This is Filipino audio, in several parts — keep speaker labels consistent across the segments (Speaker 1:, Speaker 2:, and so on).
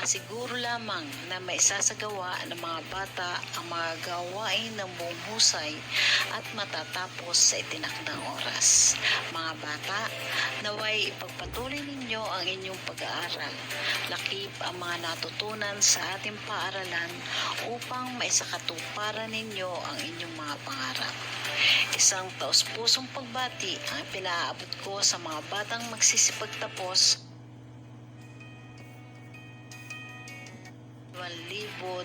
Speaker 1: masiguro lamang na maisasagawa ng mga bata ang mga gawain ng buong husay at matatapos sa itinakdang oras. Mga bata, naway ipagpatuloy ninyo ang inyong pag-aaral. Lakip ang mga natutunan sa ating paaralan upang maisakatuparan ninyo ang inyong mga pangarap. Isang taos-pusong pagbati ang pinaabot ko sa mga batang magsisipagtapos 2021.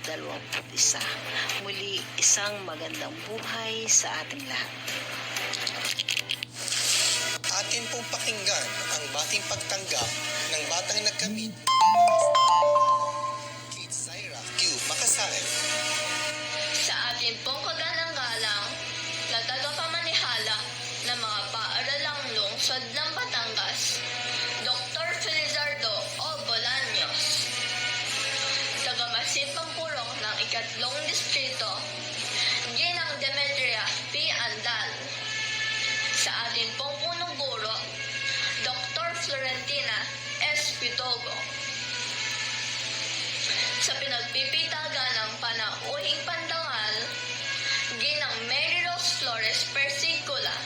Speaker 1: Muli, isang magandang buhay sa ating lahat.
Speaker 2: Atin pong pakinggan ang bating pagtanggap ng batang nagkamit. Kate Syra Q. Makasael.
Speaker 3: Sa atin pong kagalang-galang na tagapamanihala ng mga paaralang lungsod ng Batangas, Dr. Felizardo O. Bolaños, taga-Masipang Purong ng ikatlong distrito, Ginang Demetria P. Andal. Sa atin pong punong guro, Dr. Florentina S. Pitogo. Sa pinagpipitagan ng panauhing pandangal, Ginang Mary Rose Flores Persicula.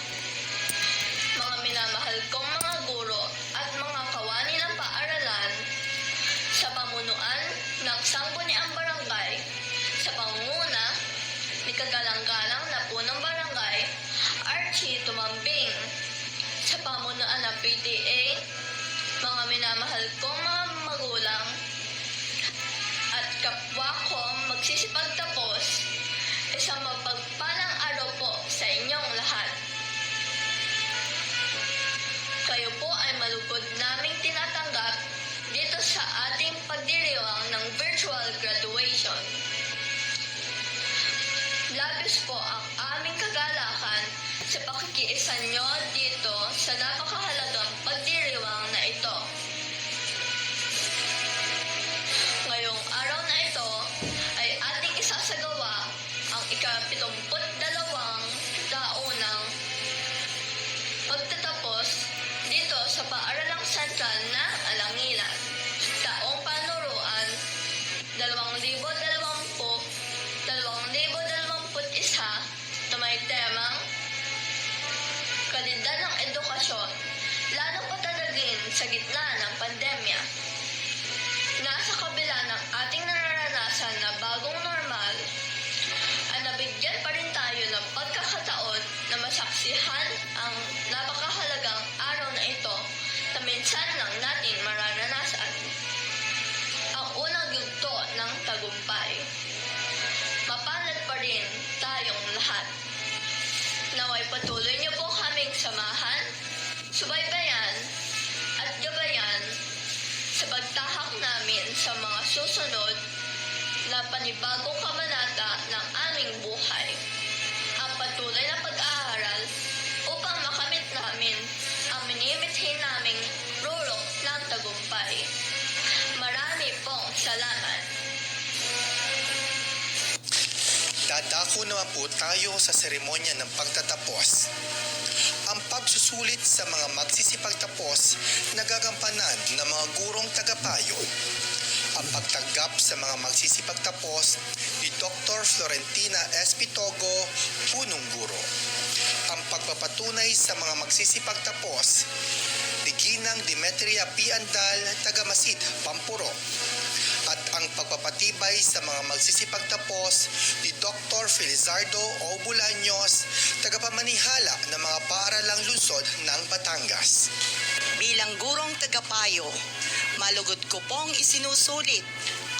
Speaker 3: Mga minamahal kong mga guro at mga kawani ng paaralan, sa pamunuan ng sangguniang barangay, sa pangunguna ni kagalang-galang na punong barangay, Archie Tumambing, sa pamunuan ng PTA, mga minamahal kong mga magulang, at kapwa ko magsisipagtapos, isang mapagpalang araw po sa inyong lahat. Kayo po ay malugod naming tinatanggap dito sa ating pagdiriwang ng virtual graduation. Labis po ang aming kagalakan sa pakikiisa nyo dito sa napakahalagang pagdiriwang na ito. Ngayong araw na ito ay ating isasagawa ang ika-72 taonang pagtatapos dito sa Paaralang Sentral na Alangilan. Taong panuruan 2020-2021 na may temang kalidad ng edukasyon, lalong patatagin sa gitna ng pandemya. Nasa kabila ng ating nararanasan na bagong normal, ay nabigyan pa rin tayo ng pagkakataon na masaksihan ang napakahalagang araw na ito na minsan lang natin mararanasan. Ang unang yugto ng tagumpay. Mapalad pa rin tayong lahat. Naway patuloy niyo po kaming samahan, subaybayan at gabayan sa pagtahak namin sa mga susunod na panibagong kabanata ng aming buhay. Ang patuloy na pag-aaral upang makamit namin ang minimithi naming rurok ng tagumpay. Marami pong salamat.
Speaker 2: Dadako naman po tayo sa seremonya ng pagtatapos. Ang pagsusulit sa mga magsisipagtapos nagagampanan ng mga gurong tagapayo. Ang pagtanggap sa mga magsisipagtapos ni Dr. Florentina S. Pitogo, punong guro. Ang pagpapatunay sa mga magsisipagtapos ni Ginang Demetria P. Andal, taga-Masid, Pampuro. At ang pagpapatibay sa mga magsisipagtapos ni Dr. Felizardo O. Bolaños, tagapamanihala ng mga paaralang lungsod ng Batangas.
Speaker 4: Bilang gurong tagapayo, malugod ko pong isinusulit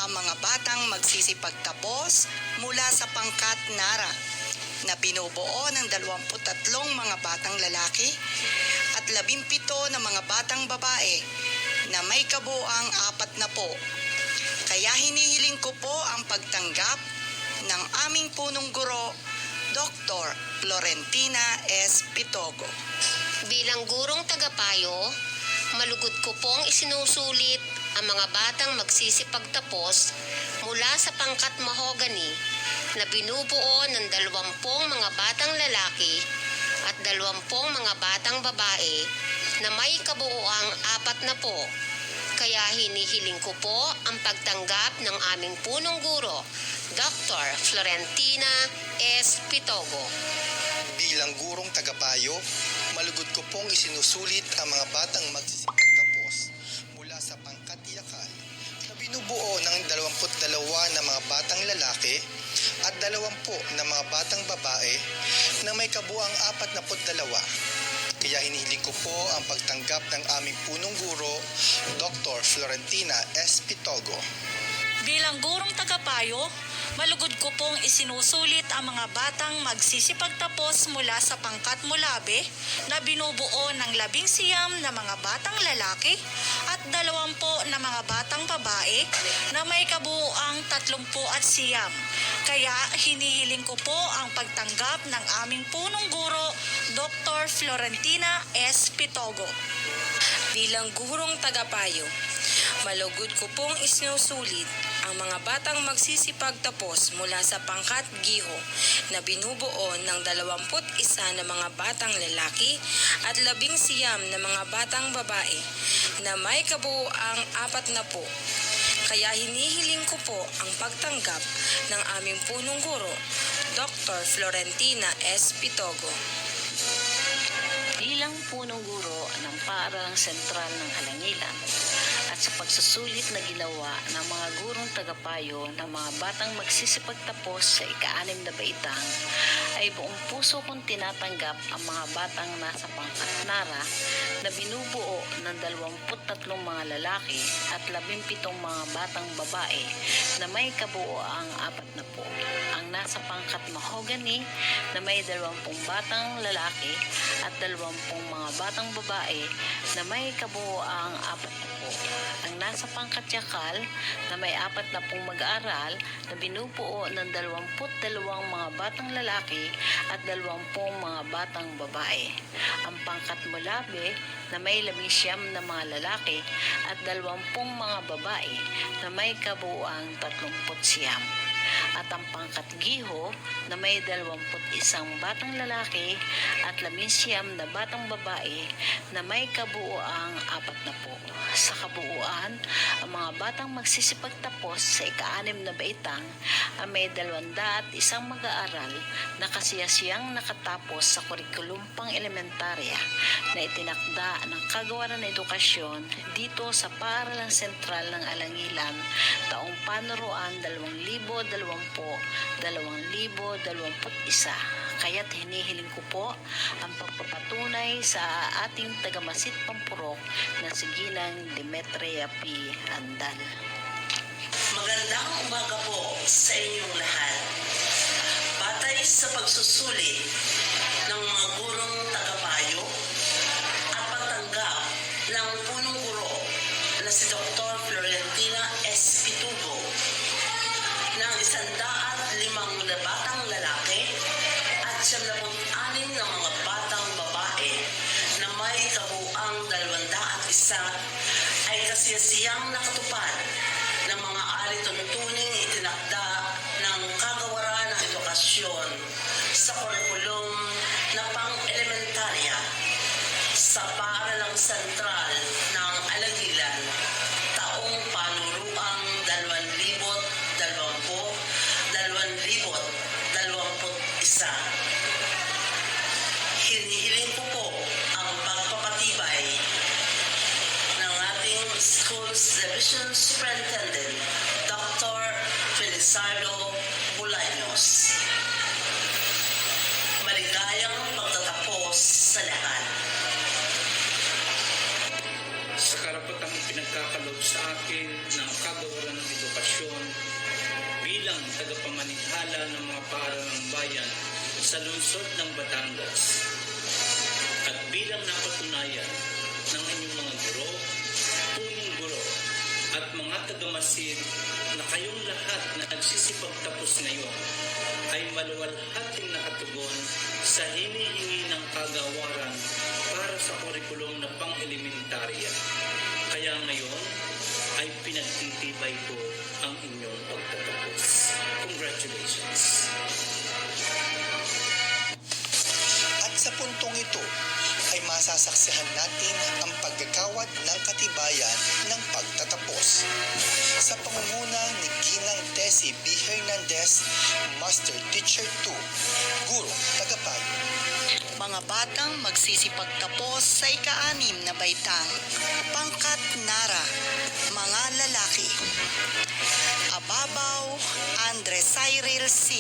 Speaker 4: ang mga batang magsisipagtapos mula sa pangkat Nara na binubuo ng 23 mga batang lalaki at 17 na mga batang babae na may kabuuang 40. Kaya hinihiling ko po ang pagtanggap ng aming punong guro, Dr. Florentina S. Pitogo.
Speaker 5: Bilang gurong tagapayo, malugod ko pong isinusulit ang mga batang magsisipagtapos mula sa pangkat mahogani na binubuo ng 20 mga batang lalaki at 20 mga batang babae na may kabuuang 40. Kaya hinihiling ko po ang pagtanggap ng aming punong guro, Dr. Florentina S. Pitogo.
Speaker 2: Bilang gurong tagapayo, malugod ko pong isinusulit ang mga batang magsisipagtapos mula sa pangkatiyakan na binubuo ng 22 na mga batang lalaki at 20 na mga batang babae na may kabuang 42. Kaya hinihiling ko po ang pagtanggap ng aming punong guro, Dr. Florentina S. Pitogo.
Speaker 6: Bilang gurong tagapayo, malugod ko pong isinusulit ang mga batang magsisipagtapos mula sa pangkat mulabe na binubuo ng 19 na mga batang lalaki at 20 na mga batang babae na may kabuuang 39. Kaya hinihiling ko po ang pagtanggap ng aming punong guro, Dr. Florentina S. Pitogo.
Speaker 7: Bilang gurong tagapayo, malugod ko pong isinusulit ang mga batang magsisipagtapos mula sa pangkat giho na binubuo ng 21 na mga batang lalaki at 19 na mga batang babae na may kabuuang 40. Kaya hinihiling ko po ang pagtanggap ng aming punong guro, Dr. Florentina S. Pitogo.
Speaker 1: Bilang punong guro ng paaralang sentral ng Alangilan at sa pagsusulit na ginawa ng mga gurong tagapayo ng mga batang magsisipagtapos sa ika-6 na baitang, ay buong puso kong tinatanggap ang mga batang nasa pangkat nara na binubuo ng 23 mga lalaki at 17 mga batang babae na may kabuoang 40. Ang nasa pangkat mahogany na may 20 batang lalaki at 20 mga batang babae na may kabuoang 40. Ang nasa pangkat yakal na may 40 mag-aaral na binubuo ng 22 mga batang lalaki at 20 mga batang babae. Ang pangkat mulabe na may 19 na mga lalaki at 20 mga babae na may kabuuang 39. At ang pangkat giho na may 21 batang lalaki at 19 na batang babae na may kabuuang 40. Sa kabuuan, ang mga batang magsisipagtapos sa ika-6 na baitang ay may 201 mag-aaral na kasiyasiyang nakatapos sa kurikulum pang-elementarya na itinakda ng Kagawaran ng Edukasyon dito sa Paaralang Sentral ng Alangilan taong panuruan 2020-2021. Kaya't hinihiling ko po ang pagpapatunay sa ating tagamasit pampurok na si Ginang Demetria P. Andal.
Speaker 8: Magandang umaga po sa inyong lahat. Batay sa pagsusulit ng mga gurong tagapayo at pagtanggap ng punong guro na si Dr. Florentina S. Pitogo ng 105 na batang lalaki at 76 na mga batang babae na may kabuang 201 ay kasiyasiyang nakatupad ng mga alituntuning itinakda ng Kagawaran ng Edukasyon sa kurikulum na pang-elementarya sa Paaralang Sentral ng Alangilan taong panuruang 2020-2021. Hinihiling ko po ang pagpapatibay ng ating Schools Division Superintendent, Dr. Felizardo Bolaños. Maligayang pagtatapos sa lahat.
Speaker 9: Sa karapatang pinagkakaloob sa akin ng Kagawaran ng Edukasyon bilang tagapamanikhala ng mga paaralang bayan sa lungsod ng Batangas at bilang napatunayan ng inyong mga guro, punong guro at mga tagamasid na kayong lahat na nagsisipagtapos ngayon ay maluwalhating nakatugon sa hinihingi ng kagawaran para sa kurikulum na pang-elementarya. Kaya ngayon ay pinagtitibay ko ang inyong pagtatapos. Congratulations!
Speaker 2: At sa puntong ito, ay masasaksihan natin ang paggagawad ng katibayan ng pagtatapos. Sa pangunguna ni Ginang Tessie B. Hernandez, Master Teacher 2, Gurong Tagapayo.
Speaker 4: Mga batang magsisipagtapos sa ika-6 na baitang, pangkat nara, mga lalaki. Ababaw, Andre Cyril C.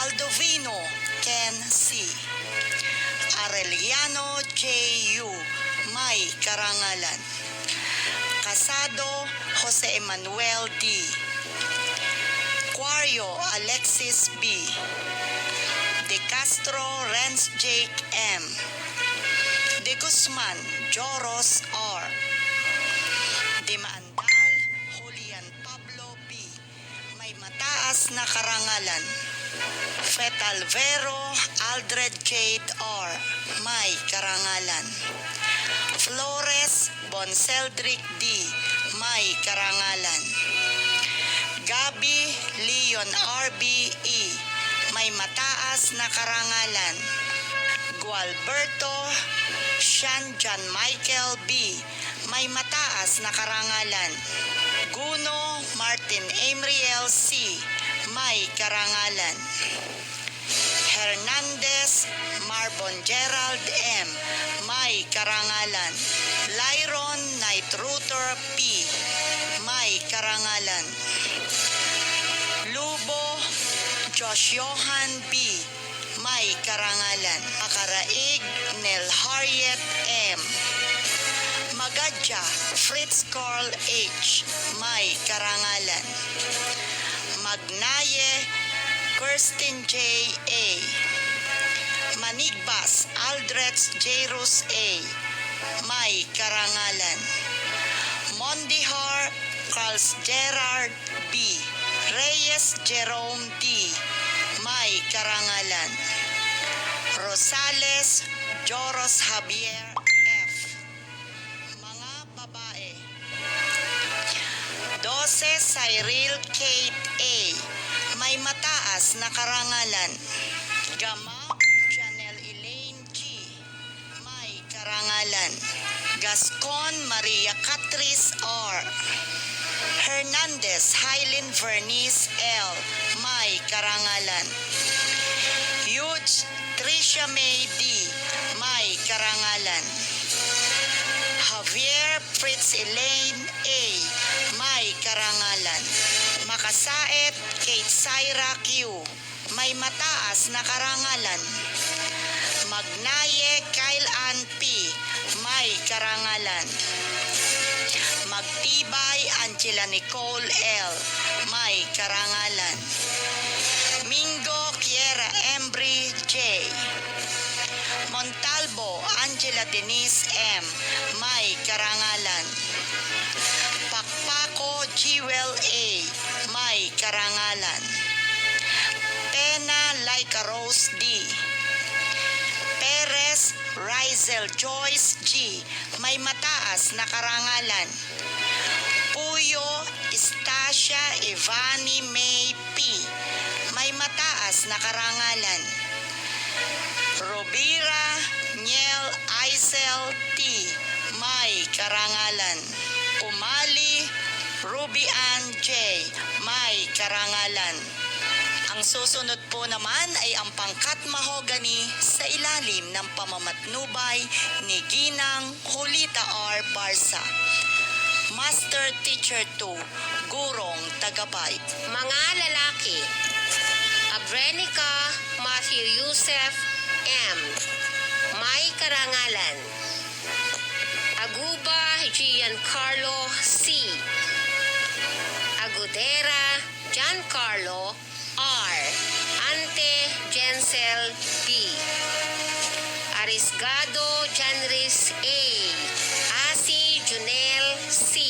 Speaker 4: Aldovino, Ken C. Arellano J.U. May karangalan. Casado, Jose Emmanuel D. Quario, Alexis B. De Castro, Renz Jake M. De Guzman, Joros R. De Maandal, Julian Pablo B. May mataas na karangalan. Fetalvero, Aldred Jade R. May karangalan. Flores, Bonceldric D. May karangalan. Gabi, Leon R.B. E. May mataas na karangalan. Gualberto, Sean John Michael B. May mataas na karangalan. Guno, Martin Emriel C. May karangalan. Hernandez, Marbon Gerald M. May karangalan. Lyron Knight Ruther P. May karangalan. Lubo, Josh Johan B. May karangalan. Makaraig, Nel Harriet M. Magadya, Fritz Carl H. May karangalan. Magnaye, Kirsten J. A. Manigbas, Aldrets Jairus A. May karangalan. Mondihar, Carls Gerard B. Reyes Jerome D. May karangalan. Rosales, Joros Javier F. Mga babae. 12 Cyril Kate A. May mataas na karangalan. Gamap Janelle Elaine G. May karangalan. Gascon Maria Catrice R. Hernandez Hylin Vernice L. May karangalan. Huge Tricia May D. May karangalan. Javier Fritz Elaine A. May karangalan. Makasaet Kate Syra Q. May mataas na karangalan. Magnaye Kyle Ann P. May karangalan. Magtibay Angela Nicole L. May karangalan. Mingo Kiera Embry J. Montalvo Angela Denise M. May karangalan. Pakpako Jewel A. May karangalan. Tena Laika Rose D. Perez Rizel Joyce G. May mataas na karangalan. Puyo Stasia Ivani May P. May mataas na karangalan. Robira Niel Aisel T. May karangalan. Umali Ruby Ann J. May karangalan. Ang susunod po naman ay ang pangkat mahogani sa ilalim ng pamamatnubay ni Ginang Julita R. Barsa. Master Teacher 2, Gurong Tagapay.
Speaker 5: Mga lalaki, Abrenica Matthew Yusef M. May karangalan. Aguba Giancarlo C. Agudera Giancarlo R. Ante Jensel B. Arisgado Janris A. Asi Junel C.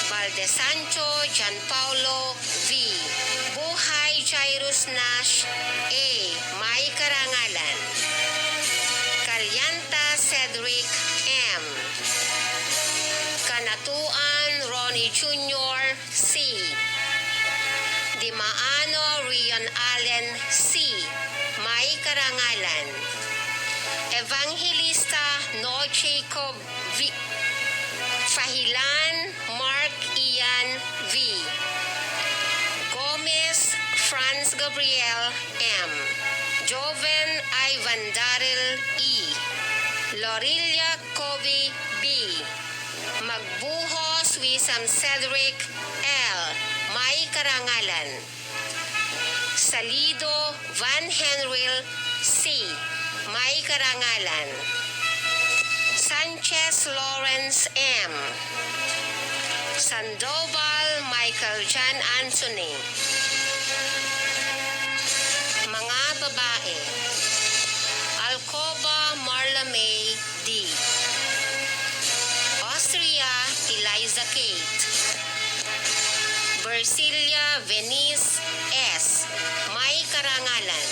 Speaker 5: Valdesancho Gianpaulo V. Buhay Jairus Nash A. May karangalan. Kalyanta Cedric M. Kanatuan Ronnie Jr. C. Dimaano Rion Allen C. May karangalan. Evangelista No Jacob V. Fahilan Mark Ian V. Gomez Franz Gabriel M. Joven Ivan Darrell E. Lorilla Covey B. Magbuhos Wisam Cedric L. May Karangalan. Salido Van Henril C. May Karangalan. Sanchez Lawrence M. Sandoval Michael John Anthony. Mga babae: Alcoba Marla May D. Austria Eliza Kate. Bersilia Venice S. May Karangalan.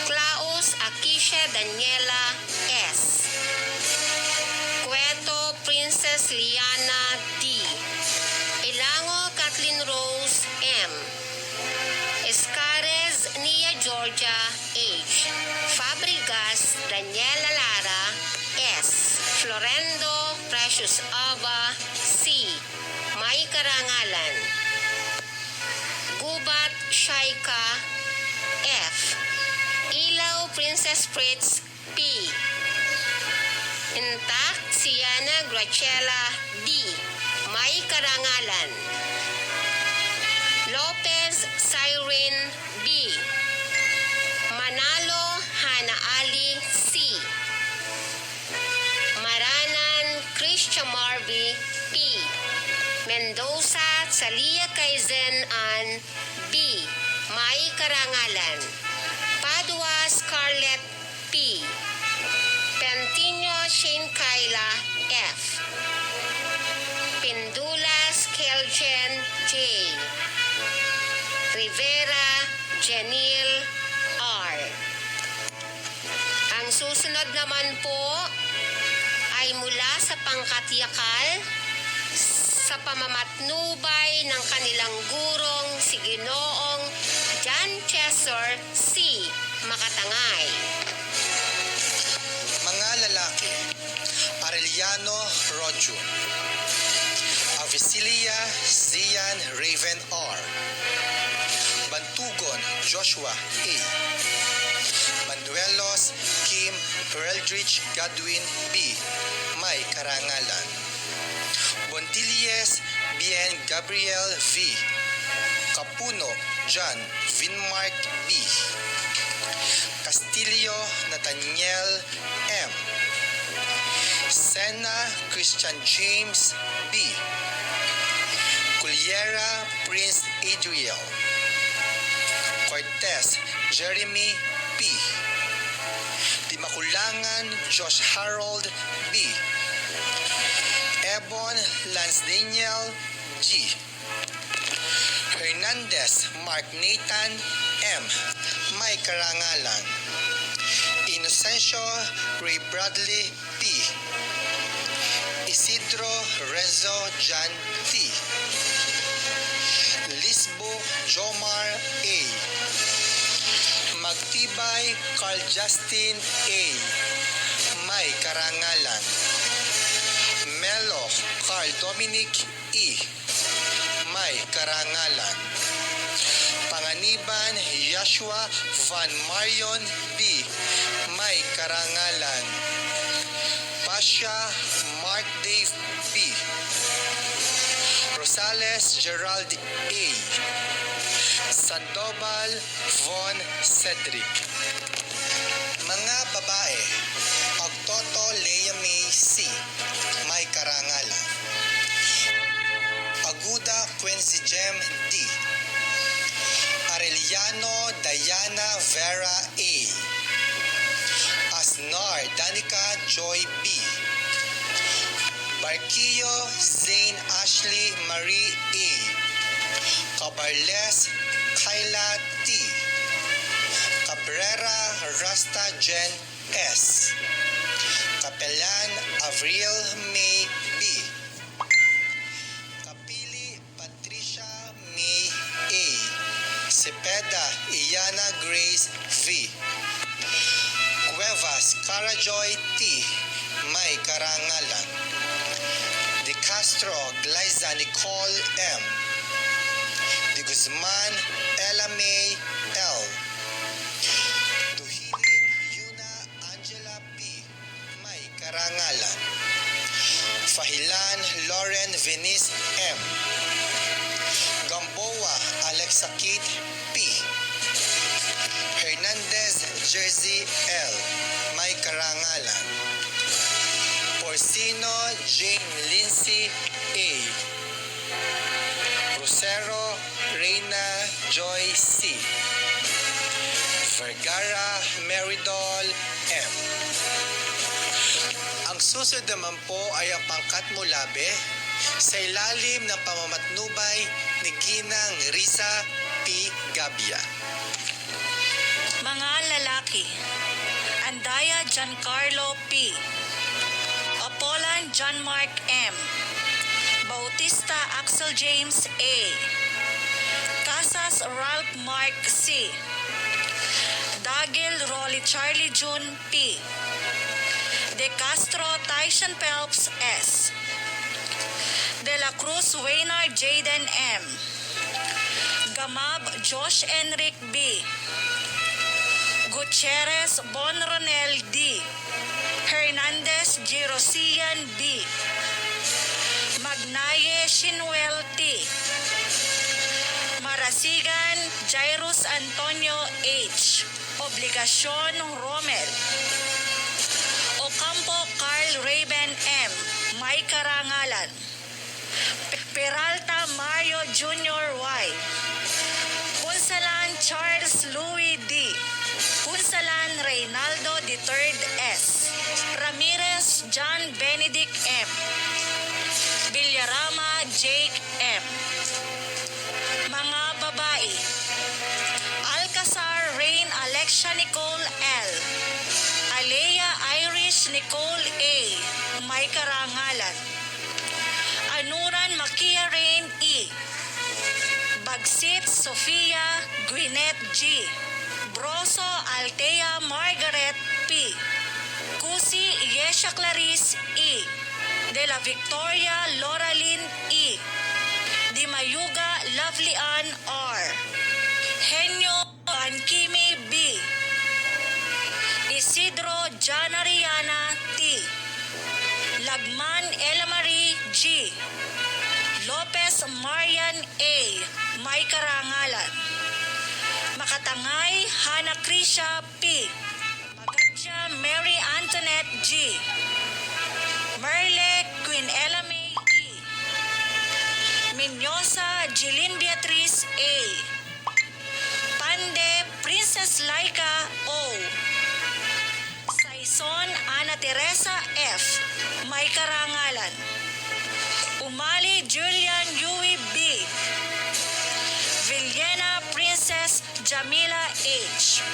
Speaker 5: Klaus Akisha Daniela S. Cueto Princess Liana D. Ilango Kathleen Rose M. Escares Nia Georgia H. Fabregas Daniela Lara S. Florendo Precious Aba C. May Karangalan. Gubat Shaika F. Ilaw Princess Fritz P. Intact Siana Graciela D. May Karangalan. Lopez Cyrene B. Manalo Hana Ali C. Maranan Kristia Marby P. Mendoza Salia Kaizen An B. May Karangalan. Padua Scarlett P. Pentino Shane Kyla F. Pindulas Keljen J. Rivera Janil R. Ang susunod naman po ay mula sa pangkatyakal sa pamamatnubay ng kanilang gurong si Ginoong John Chesor C. Makatangay.
Speaker 2: Mga lalaki: Arellano Rojun, Avicilia Zian Raven R. Bantugon Joshua A. Manuelos Kim Eldridge Godwin B. May Karangalan. Bondilies Bien Gabriel V. Capuno John Vinmark B. Castillo Nathaniel M. Sena Christian James B. Culiera Prince Adriel. Cortez Jeremy P. Dimakulangan Josh Harold B. Ebon Lance Daniel G. Hernandez Mark Nathan M. May Karangalan. Inocencio Ray Bradley P. Isidro Renzo John T. Lisbo Jomar A. Magtibay Carl Justin A. May Karangalan. Melo Carl Dominic E. May Karangalan. Panganiban Joshua Van Marion B. May Karangalan. Pasha Mark Dave B. Rosales Gerald A. Sandoval Von Cedric. Mga babae: Agtoto Lea May C. May Karangalan. Aguda Quincy Jem D. Arellano Diana Vera A. Asnar Danica Joy B. Barquillo Zane Ashley Marie A. Cabarles Kyla T. Cabrera Rasta Jen S. Kapelan Avril May B. Kapili Patricia May A. Cepeda Iyana Grace V. Cuevas Carajoy T. May karangalan. De Castro Glyza Nicole M. De Guzman Ella May L. Duhiling Yuna Angela P. May karangalan. Fahilan Lauren Venice M. Gamboa Alexa Kate P. Hernandez Jersey L. May karangalan. Porcino Jane Lindsay A. Rosero Reina Joy C. Vergara Meridol M. Ang susunod naman po ay ang pangkat mulabe sa ilalim ng pamamatnubay ni Ginang Risa P. Gabia.
Speaker 6: Mga lalaki, Andaya Giancarlo P. Apolan John Mark M. Bautista Axel James A. Casas Ralph Mark C. Dagil Rolly Charlie June P. De Castro Tyson Phelps S. De la Cruz Waynard Jaden M. Gamab Josh Enric B. Gutierrez Bon Ronel D. Hernandez Jerosian B. Magnaye Shinuel T. Marasigan Jairus Antonio H. Obligacion Romel. Ocampo Carl Raven M. May karangalan. Peralta Mario Jr. Y. Punsalan Charles Louis D. Punsalan Reynaldo III S. Ramirez John Benedict M. Villarama Jake M. Mga babae, Alcazar Rain Alexia Nicole L. Alea Irish Nicole A. May karangalan. Anuran Makia Rain E. Bagsit Sofia Gwyneth G. Broso Altea Margaret P. Kusi Yesha Clarice E. De la Victoria Loralyn E. Di Mayuga Lovely Ann R. Henyo Pankimi B. Isidro Jana Riana T. Lagman Ella Marie G. Lopez Marian A. May karangalan. Makatangay Hana Krisha P. Magadja Mary Antoinette G. Merle Queen Ella May E. Minyosa Jeline Beatriz A. Pande Princess Laika O. Saison Ana Teresa F. May karangalan. Umali Julian Yui B. Villena Princess Jamila H.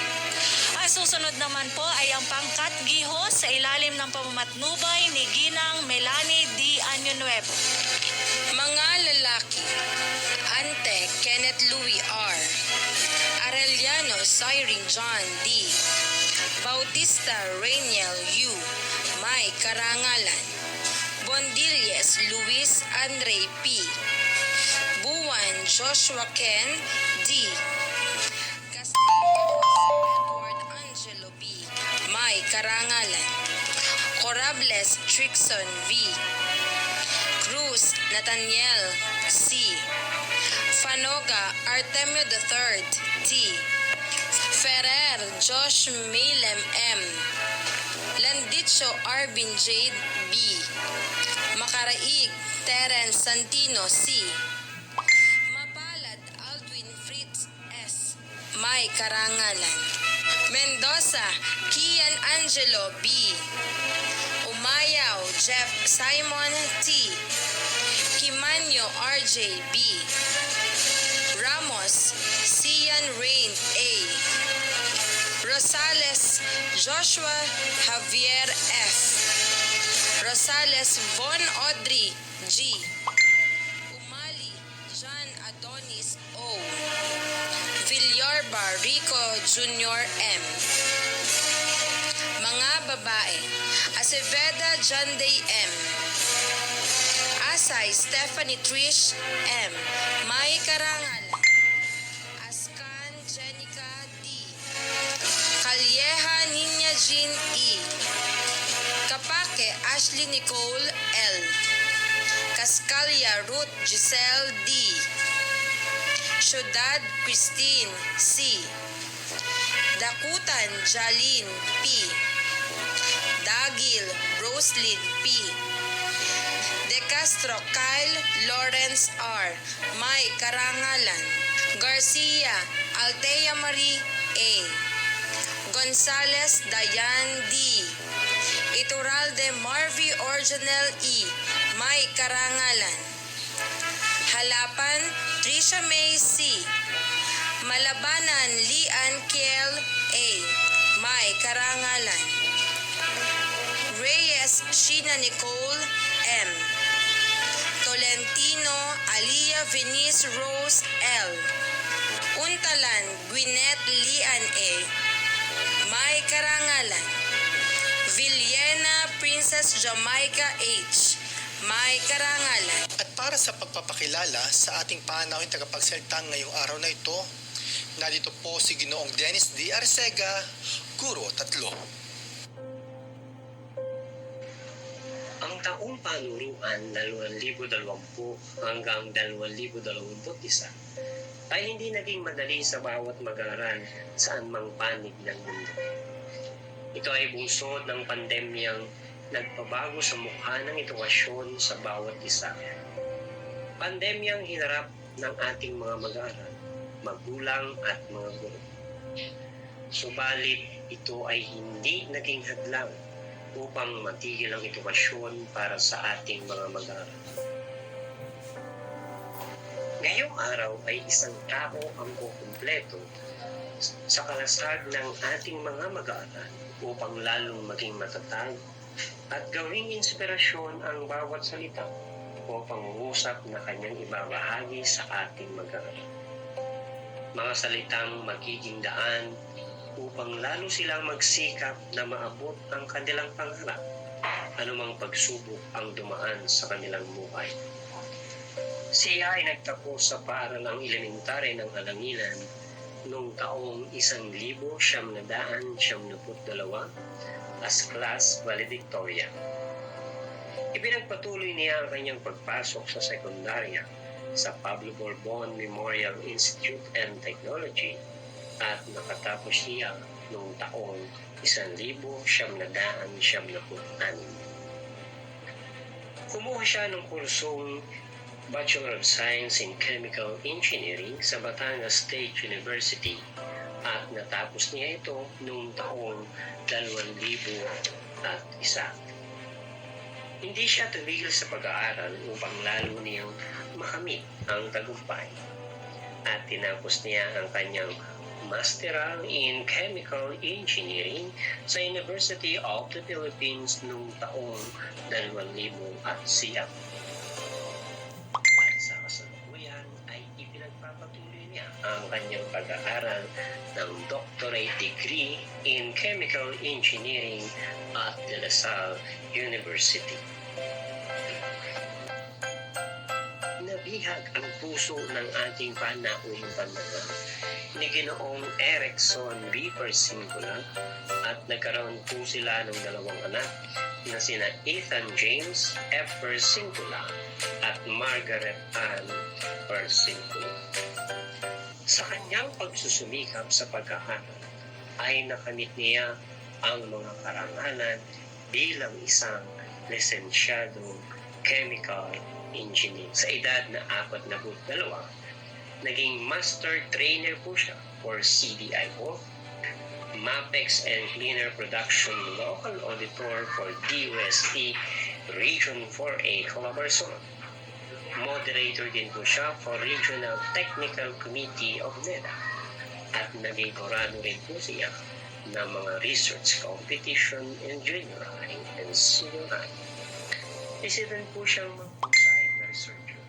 Speaker 6: Ang susunod naman po ay ang pangkat giho sa ilalim ng pamamatnubay ni Ginang Melanie D. Año Nuevo.
Speaker 7: Mga lalaki, Ante Kenneth Louis R. Arellano Cyrene John D. Bautista Rainiel U. May karangalan. Bondilles Luis Andre P. Buwan Joshua Ken D. Castillo Edward Angelo B. May karangalan. Corables Trixon V. Cruz Nathaniel C. Fanoga Artemio III T. Ferrer Josh Milem M. Landicho Arvin Jade B. Makaraig Terence Santino C. Mapalad Aldwin Fritz S. May karangalan. Mendoza Kian Angelo B. Umayaw Jeff Simon T. Kimanyo RJ B. Ramos Sian Rain A. Rosales Joshua Javier F. Rosales Von Audrey G. Umali John Adonis O. Villarba Rico Jr. M. babae, Aceveda John Day M. Asay Stephanie Trish M. May karangalan, Ascan Jenica D. Calleja Niña Jean E. Kapake Ashley Nicole L. Cascalia Ruth Giselle D. Ciudad Christine C. Dakutan Jalin P. Dagil Roslyn P. De Castro Kyle Lawrence R. May karangalan, Garcia Altea Marie A. Gonzales Dayan D. Iturralde Marvy Organel E. May karangalan, Halapan Trisha May C. Malabanan Lian Kiel A. May karangalan, Reyes Sheena Nicole M. Tolentino Alia Venice Rose L. Untalan Gwyneth Lian A. May karangalan, Villena Princess Jamaica H. May karangalan.
Speaker 2: At para sa pagpapakilala sa ating panauhin tagapagsalita ngayong araw na ito, narito po si Ginoong Dennis D. Arcega, Guro 3.
Speaker 10: Ang taong panuruan 2020 hanggang 2021 ay hindi naging madali sa bawat mag-aaral saan mang panig ng mundo. Ito ay bunsod ng pandemyang nagpabago sa mukha ng edukasyon sa bawat isa. Pandemyang hinarap ng ating mga mag-aaral, magulang at mga guro. Subalit ito ay hindi naging hadlang upang matigil ang edukasyon para sa ating mga mag-aaral. Ngayong araw ay isang tao ang kukumpleto sa kalasag ng ating mga mag-aaral upang lalong maging matatag at gawing inspirasyon ang bawat salita o pangungusap na kanyang ibabahagi sa ating mag-aaral. Mga salitang magiging daan upang lalo silang magsikap na maabot ang kanilang pangarap, anumang pagsubok ang dumaan sa kanilang buhay. Siya ay nagtapos sa paaralang elementary ng Alanginan noong taong 1972 as class valedictorian. Ipinagpatuloy niya ang kanyang pagpasok sa sekundarya sa Pablo Borbon Memorial Institute and Technology at nakatapos niya noong taong 1976. Kumuha siya ng kursong Bachelor of Science in Chemical Engineering sa Batangas State University at natapos niya ito noong taong 2001. Hindi siya tumigil sa pag-aaral upang lalo niyang makamit ang tagumpay at tinapos niya ang kanyang Masteral in Chemical Engineering sa University of the Philippines noong taong 2009. At sa kasalukuyan ay ipinagpapatuloy niya ang kanyang pag-aaral ng doctorate degree in Chemical Engineering at De La Salle University. Nabihag ang puso ng ating panauhing pamana ni Ginoong Erickson B. Persingula at nagkaroon po sila ng dalawang anak na sina Ethan James F. Persingula at Margaret Ann Persingula. Sa kanyang pagsusumikap sa pag-aaral ay nakamit niya ang mga karangalan bilang isang lisensyadong chemical engineer. Sa edad na 42, naging master trainer po siya or CDIO, MAPEX and Cleaner Production Local Auditor for DOST Region 4A Calabarzon. Moderator din po siya for Regional Technical Committee of NEDA at naging kurado rin po siya ng mga research competition in junior high and senior high. Isa din po siyang mahusay na researcher.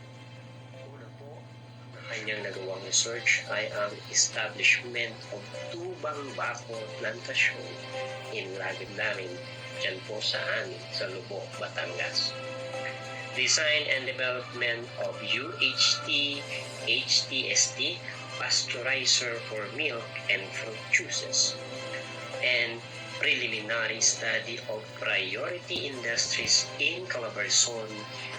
Speaker 10: Una po, ang kanyang nagawang research ay ang establishment of tubang bako plantasyon in Lagim-Lamin, dyan po sa amin, sa Lubok, Batangas. Design and development of UHT, HTST, pasteurizer for milk and fruit juices, and preliminary study of priority industries in Calabarzon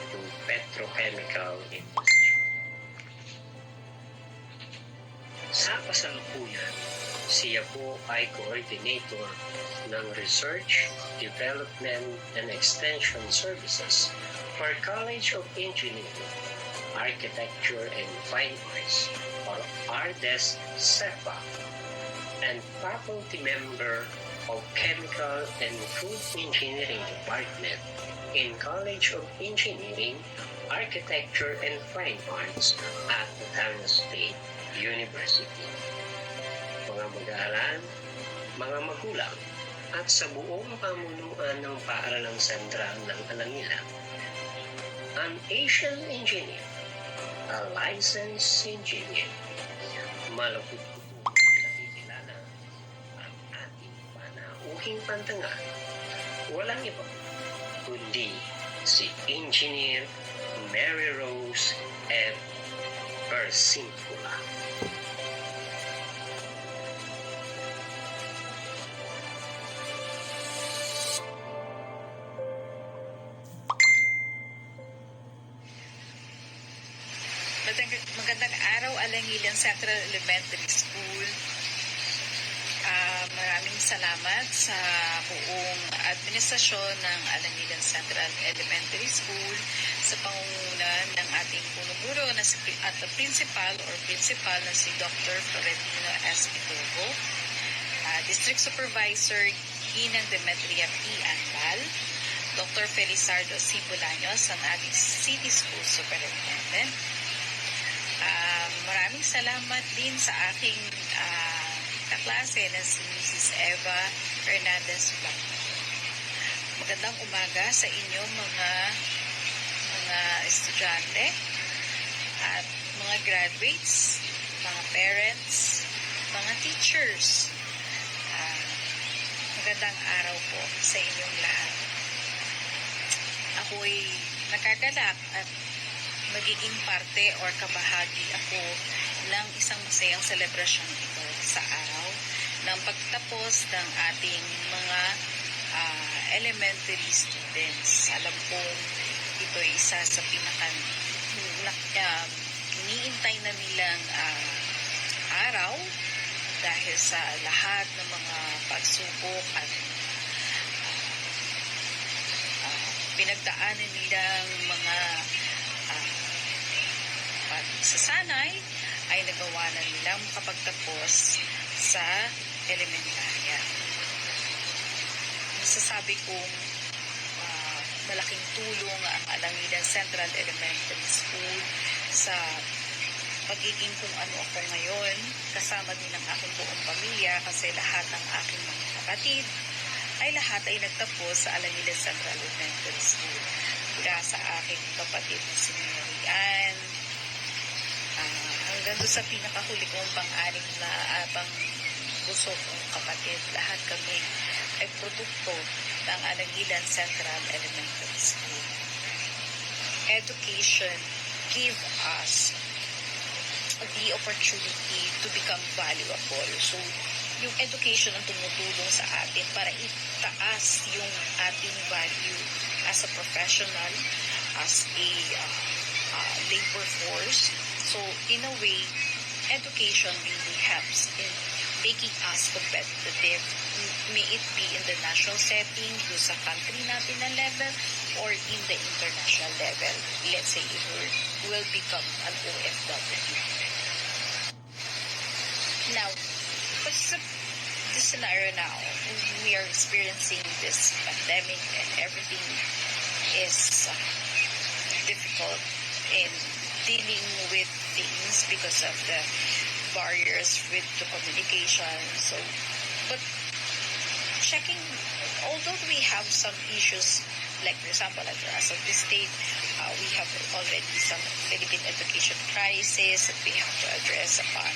Speaker 10: to petrochemical industry. Sa kasalukuyan, siya po ay coordinator ng Research, Development, and Extension Services for College of Engineering, Architecture, and Fine Arts, or RDES CEPA, and faculty member of Chemical and Food Engineering Department in College of Engineering, Architecture, and Fine Arts at Batangas State University. Mga mag-aaral, mga magulang, at sa buong pamunuan ng Paaralang Sentral ng Alangilan, an Asian engineer, a licensed engineer, malapit po pinakikilala ang ating panauhing pantangan, walang iba kundi si Engineer Mary Rose F. Persincula.
Speaker 11: Magandang araw, Alangilan Central Elementary School. Maraming salamat sa buong administrasyon ng Alangilan Central Elementary School sa pangunguna ng ating punong-guro na at the principal na si Dr. Florentino S. Pitogo, District Supervisor Ginang Demetria P. Anbal, Dr. Felizardo C. Bolaños, ang ating City School Superintendent. Maraming salamat din sa aking kaklase na si Mrs. Eva Hernandez Blanco. Magandang umaga sa inyong mga estudyante at mga graduates, mga parents, mga teachers. Magandang araw po sa inyong lahat. Ako'y nakagalak at magiging parte or kabahagi ako ng isang masayang selebrasyon ito sa araw ng pagtatapos ng ating mga elementary students. Alam kong ito ay isa sa iniintay na nilang araw dahil sa lahat ng mga pagsubok at pinagdaanan nilang mga pagsasanay ay nagawa na nilang makapagtapos sa elementarya. Masasabi kong malaking tulong ang Alangilan Central Elementary School sa pagiging kung ano ako ngayon, kasama din ang aking buong pamilya kasi lahat ng aking mga kapatid ay lahat ay nagtapos sa Alangilan Central Elementary School. Mula sa aking kapatid na si Mary Ann, hanggang doon sa pinakahuli kong pang-anim na pang-buso kong kapatid, lahat kami ay produkto ng Alangilan Central Elementary School. Education give us the opportunity to become valuable. So, yung education ang tumutulong sa atin para itaas yung ating value as a professional, as a labor force. So, in a way, education really helps in making us competitive, may it be in the national setting, do sa country natin na level, or in the international level. Let's say you will become an OFW. Now, what's the scenario now? We are experiencing this pandemic and everything is difficult in dealing with things because of the barriers with the communication. So, but although we have some issues, like for example, as of this state, we have already some Philippine education crisis that we have to address upon.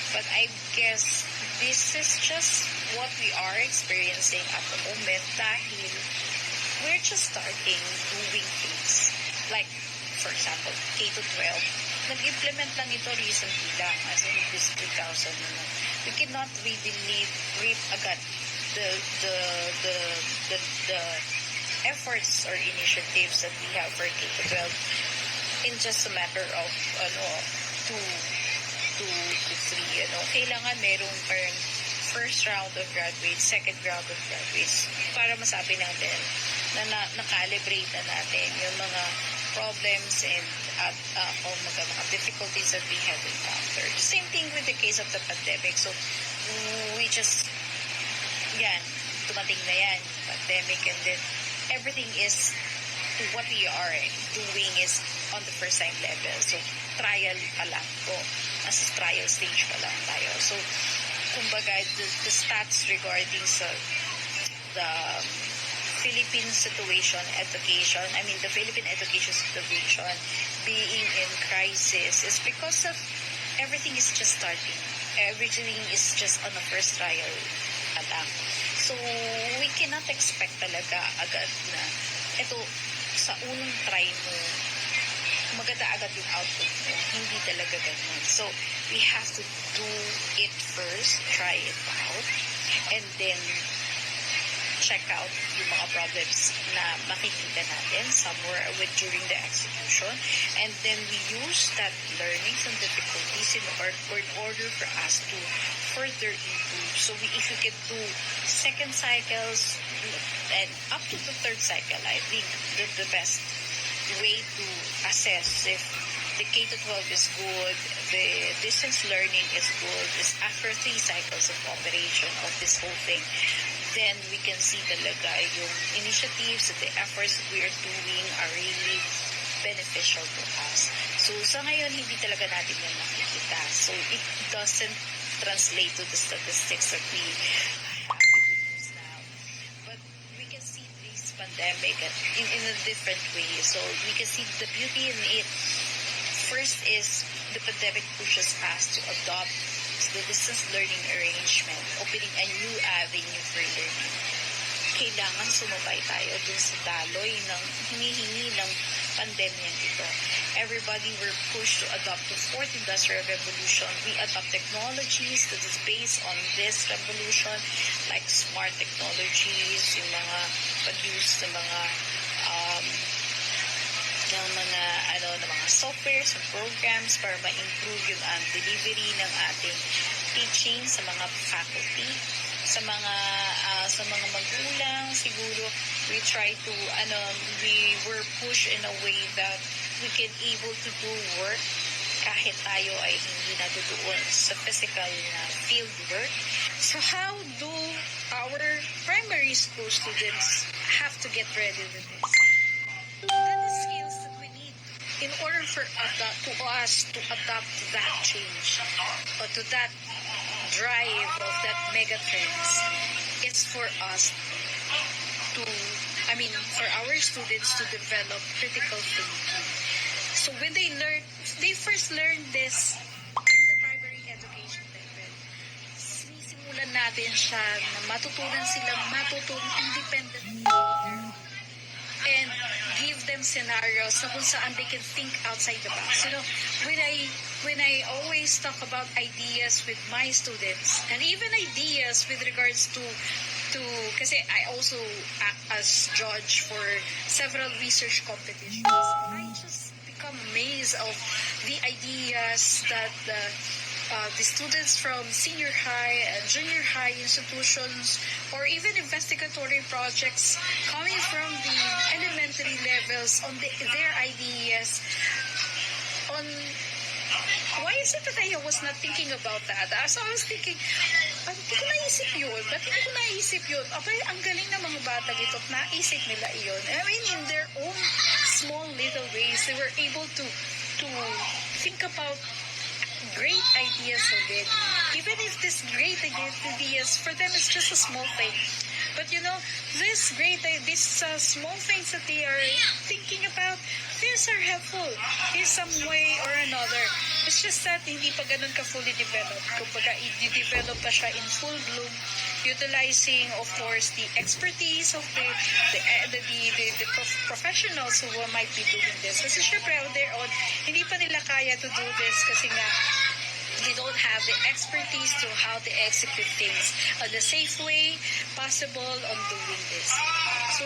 Speaker 11: But I guess this is just what we are experiencing at the moment dahil we're just starting doing things. Like, for example, K to 12, nag-implement lang ito recently lang, as in this 2000 naman. We cannot really reap agad the efforts or initiatives that we have for K to 12 in just a matter of 2 to 3. Kailangan merong parang first round of graduates, second round of graduates para masabi natin na na-calibrate na natin yung mga problems and mga difficulties that we have encountered. Same thing with the case of the pandemic. So, we just, tumating na yan, pandemic, and then everything is, what we are doing is on the first time level. So, trial pa lang po. Nasa trial stage pa lang tayo. So, kumbaga, the stats regarding the Philippine situation, the Philippine education situation being in crisis is because of everything is just starting. Everything is just on the first trial lang. So, we cannot expect talaga agad na ito, sa unang try mo, maganda agad yung output mo. Hindi talaga ganun. So, we have to do it first, try it out, and then check out yung mga problems na makikita natin somewhere during the execution, and then we use that learnings and difficulties in order for us to further improve. So if we can do second cycles and up to the third cycle, I think the best way to assess if the K-12 is good, the distance learning is good, is after 3 cycles of operation of this whole thing, then we can see talaga yung initiatives and the efforts that we are doing are really beneficial to us. So, sa ngayon, hindi talaga natin yan makikita. So, it doesn't translate to the statistics that we have between us now. But we can see this pandemic in a different way. So, we can see the beauty in it. First is, the pandemic pushes us to adopt the distance learning arrangement, opening a new avenue for learning. Kailangan sumabay tayo dun sa daloy ng hinihingi ng pandemya ito. Everybody were pushed to adopt the fourth industrial revolution. We adopt technologies that is based on this revolution, like smart technologies, yung mga pag-use ng mga softwares and programs para ma-improve yung delivery ng ating teaching sa mga faculty, sa mga magulang. Siguro we were pushed in a way that we can able to do work kahit tayo ay hindi natutuon sa physical na field work. So how do our primary school students have to get ready with this? That is skills that we need in order for us to adopt that change or to that drive of that mega trends. It's for us for our students to develop critical thinking. So when they first learn this in the primary education level, sinisimulan natin siya na matutunan silang independently and give them scenarios na kung saan they can think outside the box. When I always talk about ideas with my students, and even ideas with regards to kasi I also act as judge for several research competitions, I just become amazed of the ideas that the students from senior high and junior high institutions or even investigatory projects coming from the elementary levels on their ideas on why is it that I was not thinking about that? So I was thinking, hindi ko naisip yun. Ba't hindi ko naisip yun? Okay, ang galing ng mga bata dito at naisip nila yun. I mean, in their own small little ways, they were able to think about great ideas already. Even if this great ideas, for them, it's just a small thing. But these small things that they are thinking about, these are helpful in some way or another. It's just that hindi pa ganun ka fully developed. Kumbaga, i-develop pa siya in full bloom, utilizing, of course, the expertise of the professionals who might be doing this. Kasi syempre, on their own, hindi pa nila kaya to do this kasi nga, they don't have the expertise to how to execute things on the safe way possible on doing this. So,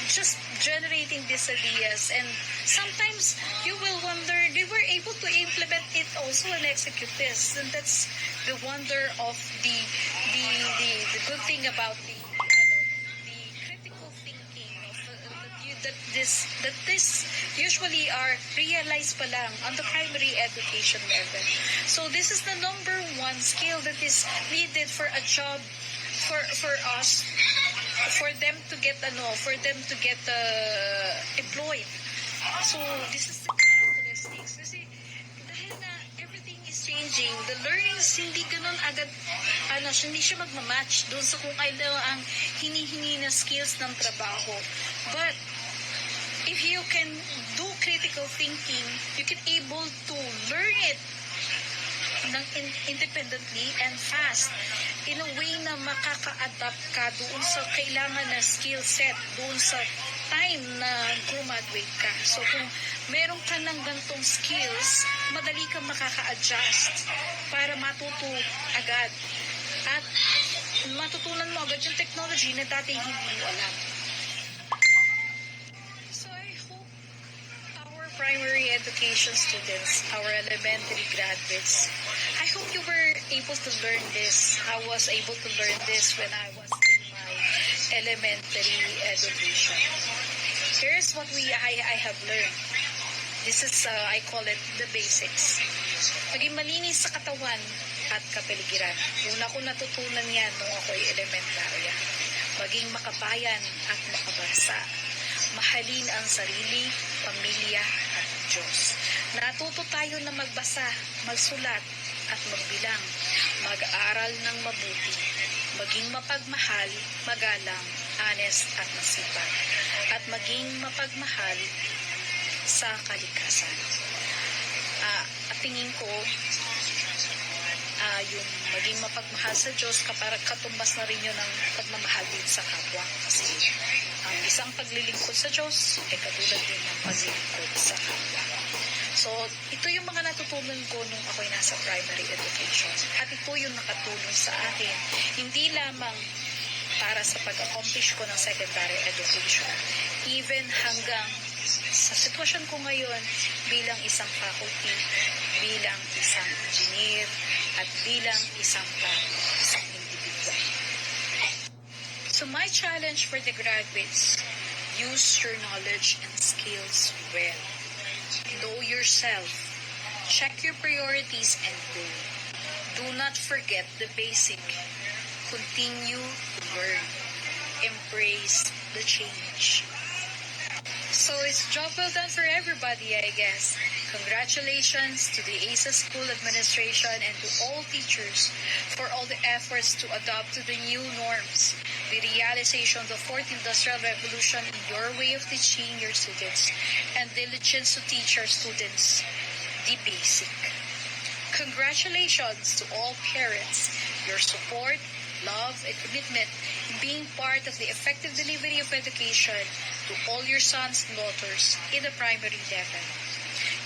Speaker 11: just generating these ideas, and sometimes you will wonder, they were able to implement it also and execute this, and that's the wonder of the good thing about the critical thinking of that this usually are realized pa lang on the primary education level. So this is the number one skill that is needed for a job for us, for them to get employed. So this is the characteristics. Kasi dahil na everything is changing, the learnings hindi ganun agad, hindi siya magmamatch doon sa kung ano ang hinihingi na skills ng trabaho. But if you can do critical thinking, you can able to learn it independently and fast in a way na makaka-adapt ka doon sa kailangan na skill set, doon sa time na graduate ka. So kung meron ka ng gantong skills, madali kang makaka-adjust para matuto agad. At matutunan mo agad yung technology na dati hindi mo alam. So I hope our primary education students, our elementary graduates, I hope you were able to learn this. I was able to learn this when I was in my elementary education. Here's what I have learned. This is, I call it the basics. Maging malinis sa katawan at kapaligiran. Una ko natutunan yan nung ako'y elementarya. Maging makabayan at makabasa. Mahalin ang sarili, pamilya at Diyos. Natuto tayo na magbasa, magsulat, at magbilang, mag-aral ng mabuti, maging mapagmahal, magalang, honest at masipag, at maging mapagmahal sa kalikasan. At tingin ko, yung maging mapagmahal sa Diyos, katumbas na rin yun ng pagmamahal din sa kapwa. Kasi ang isang paglilingkod sa Diyos ay katulad din ng paglilingkod sa kapwa. So, ito yung mga natutunan ko nung ako'y nasa primary education. At ito yung nakatulong sa akin. Hindi lamang para sa pag-accomplish ko ng secondary education. Even hanggang sa sitwasyon ko ngayon bilang isang faculty, bilang isang engineer, at bilang isang individual. So, my challenge for the graduates, use your knowledge and skills well. Know yourself. Check your priorities and go. Do not forget the basic. Continue to learn. Embrace the change. So it's job well done for everybody, I guess. Congratulations to the ACES School Administration and to all teachers for all the efforts to adapt to the new norms, the realization of the Fourth Industrial Revolution in your way of teaching your students, and diligence to teach our students the basic. Congratulations to all parents. Your support, love, and commitment in being part of the effective delivery of education to all your sons and daughters in the primary level.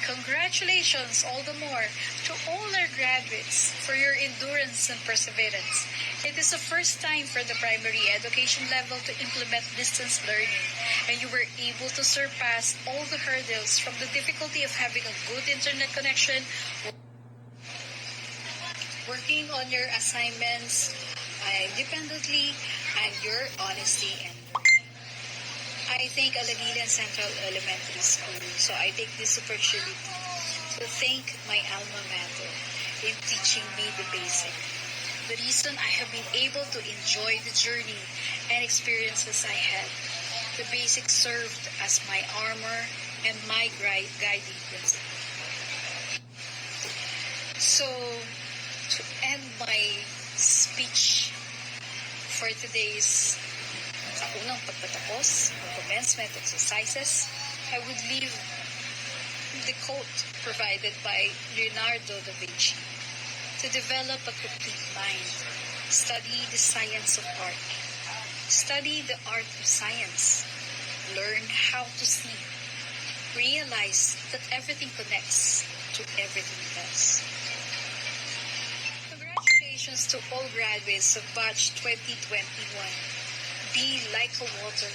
Speaker 11: Congratulations all the more to all our graduates for your endurance and perseverance. It is the first time for the primary education level to implement distance learning, and you were able to surpass all the hurdles from the difficulty of having a good internet connection, working on your assignments independently, and your honesty and I thank Alagilan Central Elementary School. So I take this opportunity to thank my alma mater in teaching me the basic. The reason I have been able to enjoy the journey and experiences I had. The basic served as my armor and my guiding principle. So to end my speech for today's unang pagtatapos, or commencement exercises, I would leave the quote provided by Leonardo da Vinci: to develop a complete mind, study the science of art. Study the art of science. Learn how to see. Realize that everything connects to everything else. Congratulations to all graduates of Batch 2021. Be like a water.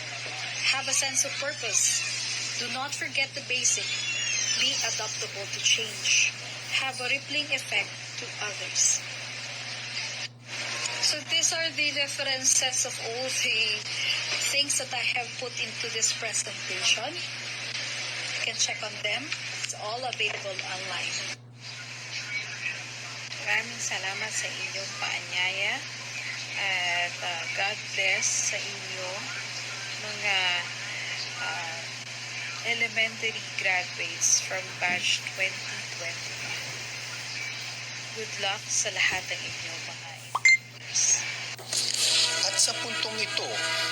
Speaker 11: Have a sense of purpose. Do not forget the basic. Be adaptable to change. Have a rippling effect to others. So these are the references of all the things that I have put into this presentation. You can check on them. It's all available online. Maraming salamat sa inyong paanyaya at God bless sa inyong mga elementary graduates from batch 2021. Good luck sa lahat ng inyong mga
Speaker 2: At sa puntong ito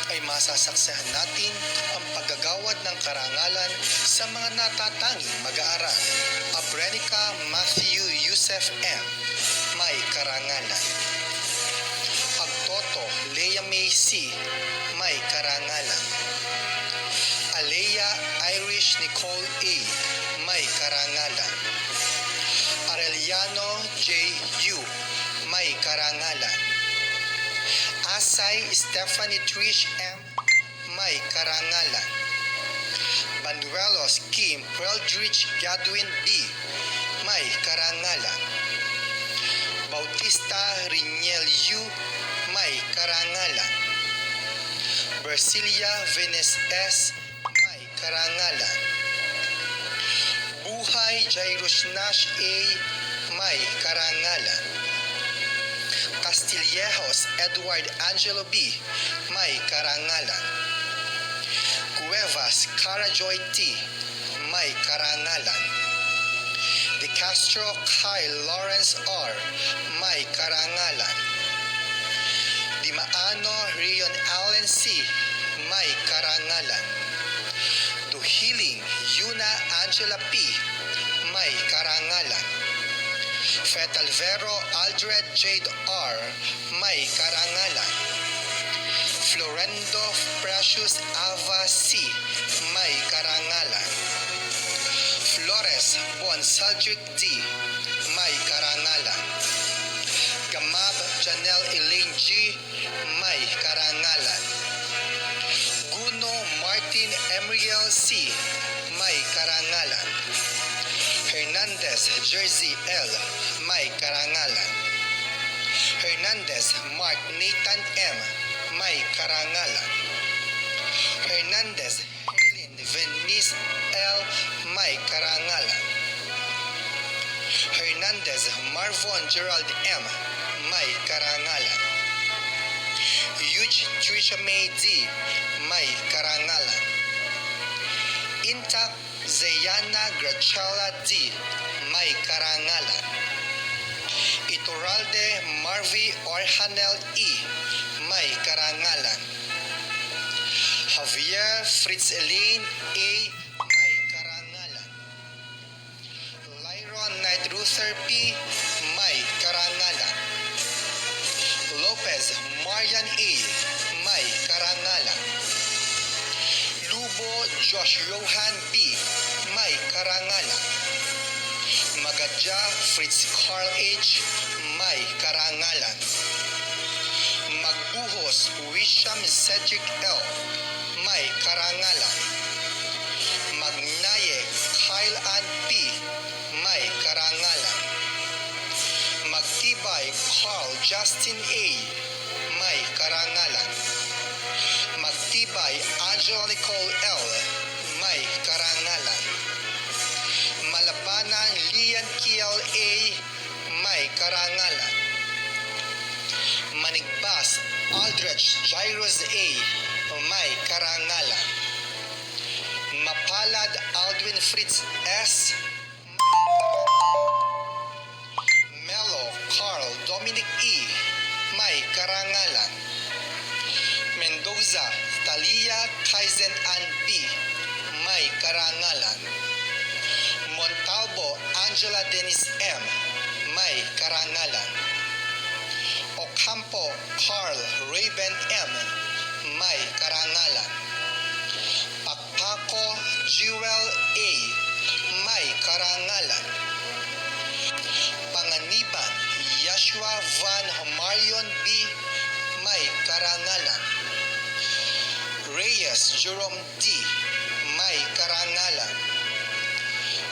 Speaker 2: ay masasaksahan natin ang paggagawad ng karangalan sa mga natatanging mag-aaral. Abrenica Matthew Yusef M. May karangalan. Agtoto Lea May C. May karangalan. Alea Irish Nicole A. May karangalan. Arellano J. U. May karangalan. Asay Stephanie Trish M. May karangalan. Banuelos Kim Peldridge Gadwin B. May karangalan. Bautista Riniel U. May karangalan. Bersilia Venus S. May karangalan. Buhay Jairus Nash A. May karangalan. Castillejos Edward Angelo B. May karangalan. Cuevas Carajoy T. May karangalan. De Castro Kyle Lawrence R. May karangalan. Dimaano Rion Allen C. May karangalan. Duhiling Yuna Angela P. May karangalan. Fetalvero Aldred Jade R. May karangalan. Florendo Precious Ava C. May karangalan. Flores Bon Cedric D. May karangalan. Gamab Janelle Elaine G. May karangalan. Guno Martin Emriel C. May karangalan. Hernandez Jersey L. May karangalan. Hernandez Mark Nathan M. May karangalan. Hernandez Helen Venice L. May karangalan. Hernandez Marvon Gerald M. May karangalan. Huge Trisha May D. May karangalan. Intac Zayana Grachala D. May karangalan. Iturralde Marvy Orhanel E. May karangalan. Javier Fritz Elaine A. May karangalan. Lyron Knight Ruther P. May karangalan. Lopez Marian A. May karangalan. Lubo Josh Johan B. May karangalan. Magadja Fritz Carl H. May karangalan. Magbuhos Wisham Cedric L. May karangalan. Magnaye Kyle Ann P. May karangalan. Magtibay Carl Justin A. May karangalan. Magtibay Angela Nicole L. May karangalan. Malabanan Lian Kiel A. May karangalan. Manigbas Aldrich Jairus A. May karangalan. Mapalad Aldwin Fritz S. Melo Carl Dominic E. May karangalan. Mendoza Talia Kaizen Ann B. May karangalan. Montalvo Angela Dennis M. May karangalan. Ocampo Carl Raven M. May karangalan. Pakpako Jewel A. May karangalan. Panganiban Yashua Van Marion B. May karangalan. Reyes Jerome D. May karangalan.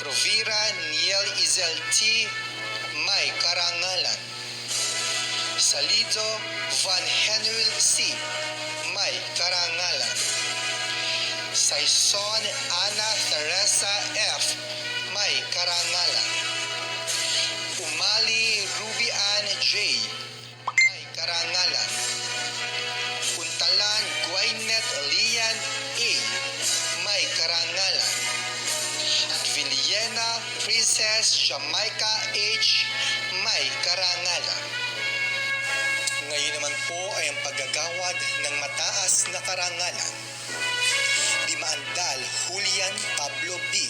Speaker 2: Rovira Niel Izel T. May karangalan. Salido Van Henry C. May karangalan. Saison Ana Teresa F. May karangalan. Umali Ruby Ann J. May karangalan. Puntalan Gwyneth Lian A. May karangalan. Villena Princess Jamaica H. May karangalan. Ngayon naman po ay ang paggagawad ng mataas na karangalan. Dimaandal Julian Pablo B.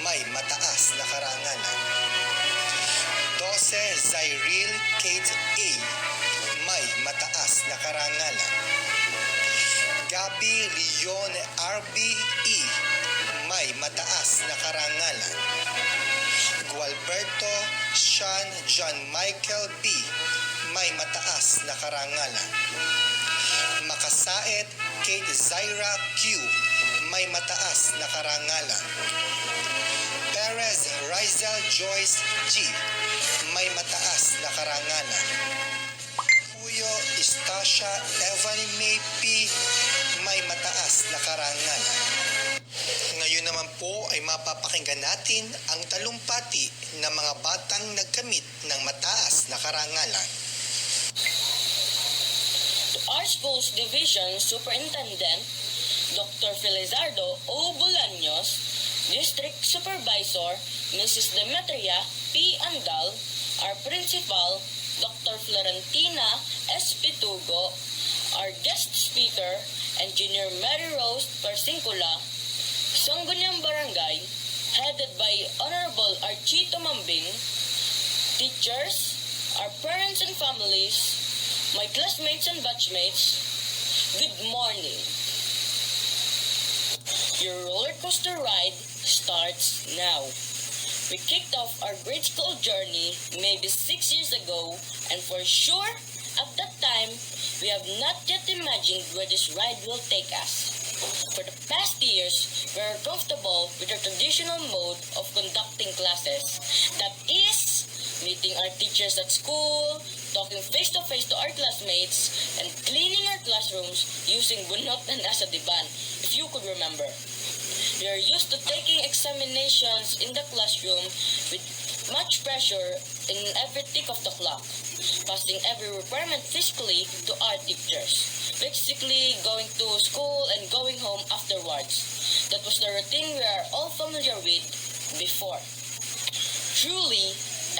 Speaker 2: May mataas na karangalan. 12 Zyril Kate A. May mataas na karangalan. Gabi Leon RB E. May mataas na karangalan. Gualberto Sean John Michael B. May mataas na karangalan. Makasaet Kate Zaira Q. May mataas na karangalan. Perez Rizal Joyce G. May mataas na karangalan. Puyo Estacia Evan May P. May mataas na karangalan. Ngayon naman po ay mapapakinggan natin ang talumpati ng mga batang nagkamit ng mataas na karangalan.
Speaker 12: To our school's division superintendent, Dr. Felizardo O. Bolaños, District Supervisor, Mrs. Demetria P. Andal, our principal, Dr. Florentina S. Pitugo, our guest speaker, Engineer Mary Rose Persincula, Sangguniang Barangay, headed by Honorable Archito Mambing, teachers, our parents and families, my classmates and batchmates, good morning. Your roller coaster ride starts now. We kicked off our grade school journey maybe 6 years ago, and for sure, at that time, we have not yet imagined where this ride will take us. For the past years, we are comfortable with our traditional mode of conducting classes. That is, meeting our teachers at school, talking face-to-face to our classmates, and cleaning our classrooms using bunot and asadiban, if you could remember. We are used to taking examinations in the classroom with much pressure in every tick of the clock, passing every requirement physically to our teachers. Basically, going to school and going home afterwards. That was the routine we are all familiar with before. Truly,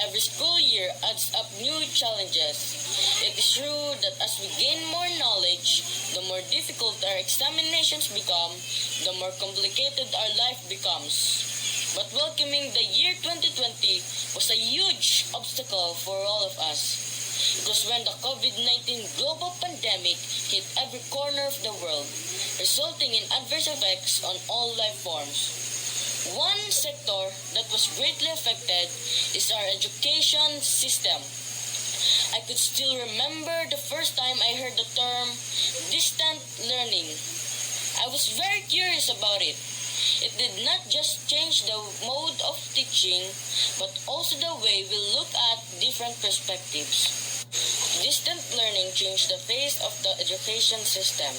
Speaker 12: every school year adds up new challenges. It is true that as we gain more knowledge, the more difficult our examinations become, the more complicated our life becomes. But welcoming the year 2020 was a huge obstacle for all of us. It was when the COVID-19 global pandemic hit every corner of the world, resulting in adverse effects on all life forms. One sector that was greatly affected is our education system. I could still remember the first time I heard the term distant learning. I was very curious about it. It did not just change the mode of teaching, but also the way we look at different perspectives. Distant learning changed the face of the education system.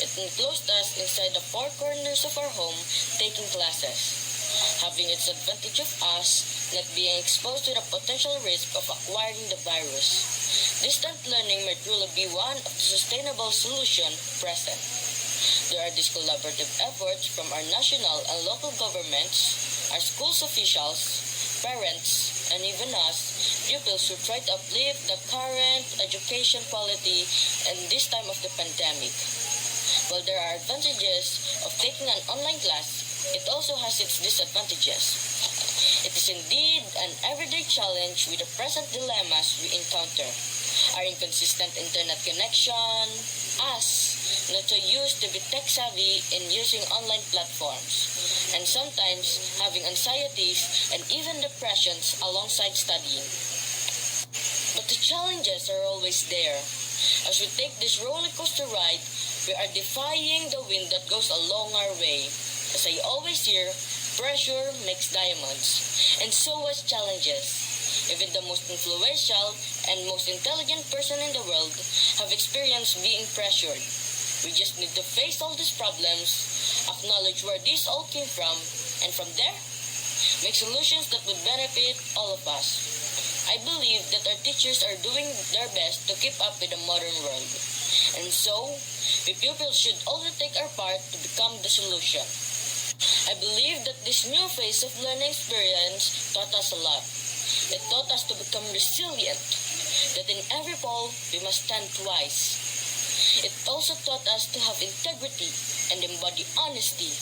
Speaker 12: It enclosed us inside the four corners of our home, taking classes, having its advantage of us not being exposed to the potential risk of acquiring the virus. Distant learning may truly be one of the sustainable solutions present. There are these collaborative efforts from our national and local governments, our schools officials, parents, and even us, pupils who try to uplift the current education quality in this time of the pandemic. While there are advantages of taking an online class, it also has its disadvantages. It is indeed an everyday challenge with the present dilemmas we encounter. Our inconsistent internet connection, us not so used to be tech-savvy in using online platforms, and sometimes having anxieties and even depressions alongside studying. But the challenges are always there. As we take this roller coaster ride, we are defying the wind that goes along our way. As I always hear, pressure makes diamonds, and so was challenges. Even the most influential and most intelligent person in the world have experienced being pressured. We just need to face all these problems, acknowledge where these all came from, and from there, make solutions that would benefit all of us. I believe that our teachers are doing their best to keep up with the modern world. And so, we pupils should also take our part to become the solution. I believe that this new phase of learning experience taught us a lot. It taught us to become resilient, that in every fall, we must stand twice. It also taught us to have integrity and embody honesty.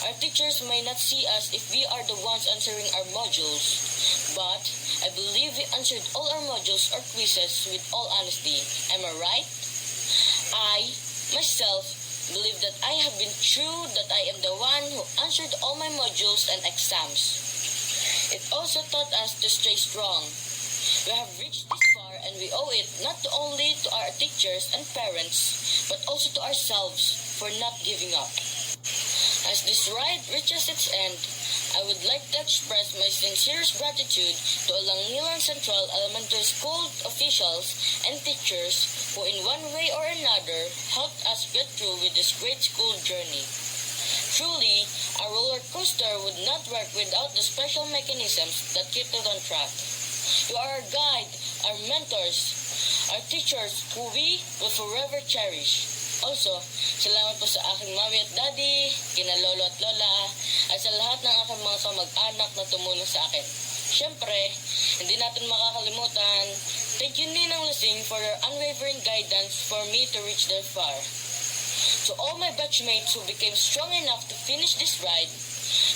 Speaker 12: Our teachers may not see us if we are the ones answering our modules, but I believe we answered all our modules or quizzes with all honesty. Am I right? I, myself, believe that I have been true, that I am the one who answered all my modules and exams. It also taught us to stay strong. We have reached this far and we owe it not only to our teachers and parents, but also to ourselves for not giving up. As this ride reaches its end, I would like to express my sincerest gratitude to Alangilan Central Elementary School officials and teachers who in one way or another helped us get through with this great school journey. Truly, a roller coaster would not work without the special mechanisms that keep it on track. You are our guide, our mentors, our teachers who we will forever cherish. Also, salamat po sa aking mami at daddy, kina lolo at lola, at sa lahat ng aking mga kamag-anak na tumulong sa akin. Siyempre, hindi natin makakalimutan, thank you Ninang Lasing for your unwavering guidance for me to reach that far. To all my batchmates who became strong enough to finish this ride,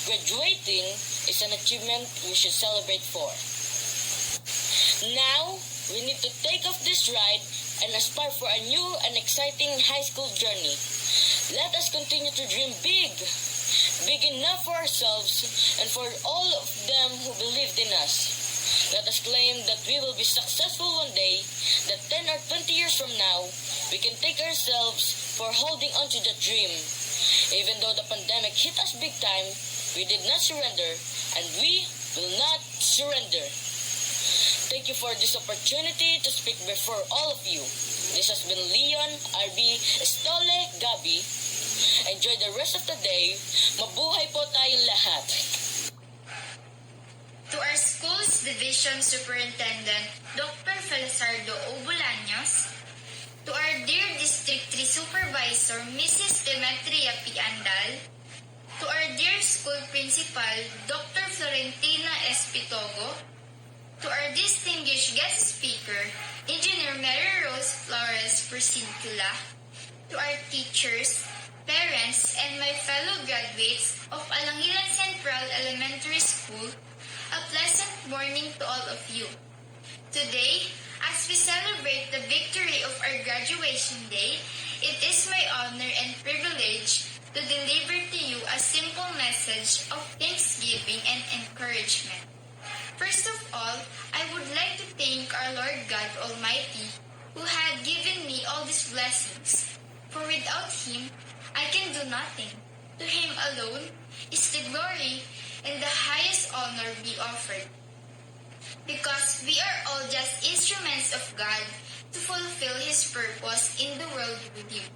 Speaker 12: graduating is an achievement we should celebrate for. Now, we need to take off this ride and aspire for a new and exciting high school journey. Let us continue to dream big, big enough for ourselves and for all of them who believed in us. Let us claim that we will be successful one day, that 10 or 20 years from now, we can take ourselves for holding on to that dream. Even though the pandemic hit us big time, we did not surrender, and we will not surrender. Thank you for this opportunity to speak before all of you. This has been Leon, RB, Estole, Gabi. Enjoy the rest of the day. Mabuhay po tayong lahat.
Speaker 13: To our school's Division Superintendent, Dr. Felizardo O. Bolaños, to our dear District 3 Supervisor, Mrs. Demetria P. Andal, to our dear School Principal, Dr. Florentina S. Pitogo, to our distinguished guest speaker, Engineer Mary Rose Flores Persincula, to our teachers, parents, and my fellow graduates of Alangilan Central Elementary School, a pleasant morning to all of you. Today, as we celebrate the victory of our graduation day, it is my honor and privilege to deliver to you a simple message of thanksgiving and encouragement. First of all, I would like to thank our Lord God Almighty who had given me all these blessings. For without Him, I can do nothing. To Him alone is the glory and the highest honor be offered. Because we are all just instruments of God to fulfill His purpose in the world with you.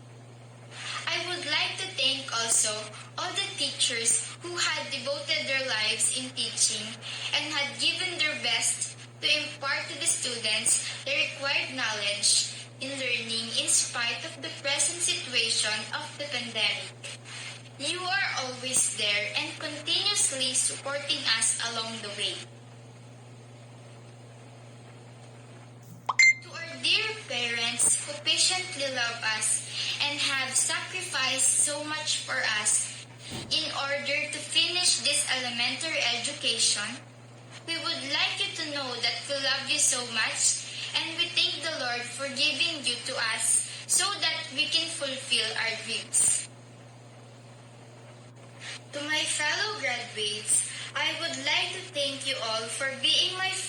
Speaker 13: I would like to thank also all the teachers who had devoted their lives in teaching and had given their best to impart to the students the required knowledge in learning in spite of the present situation of the pandemic. You are always there and continuously supporting us along the way. To our dear parents who patiently love us and have sacrificed so much for us in order to finish this elementary education. We would like you to know that we love you so much and we thank the Lord for giving you to us so that we can fulfill our dreams. To my fellow graduates, I would like to thank you all for being my friends.